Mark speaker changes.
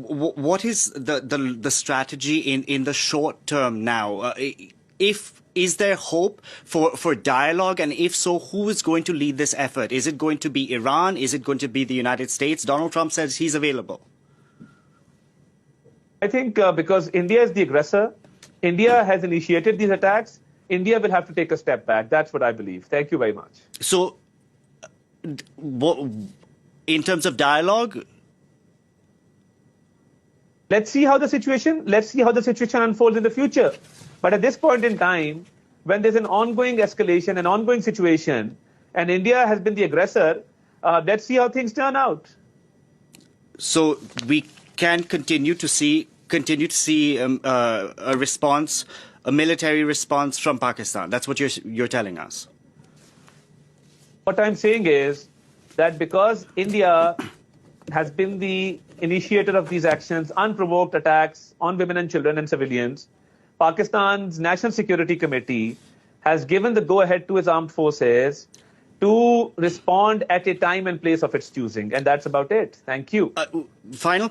Speaker 1: what is the strategy in the short term now? Is there hope for dialogue, and if so, who is going to lead this effort? Is it going to be Iran? Is it going to be the United States? Donald Trump says he's available.
Speaker 2: I think because India is the aggressor, India has initiated these attacks, India will have to take a step back. That's what I believe. Thank you very much.
Speaker 1: So, in terms of dialogue,
Speaker 2: let's see how the situation unfolds in the future. But at this point in time, when there's an ongoing escalation, an ongoing situation, and India has been the aggressor, let's see how things turn out.
Speaker 1: So we can continue to see a response, a military response from Pakistan. That's what you're telling us.
Speaker 2: What I'm saying is that because India has been the initiator of these actions, unprovoked attacks on women and children and civilians, Pakistan's National Security Committee has given the go-ahead to its armed forces to respond at a time and place of its choosing. And that's about it. Thank you.
Speaker 1: Final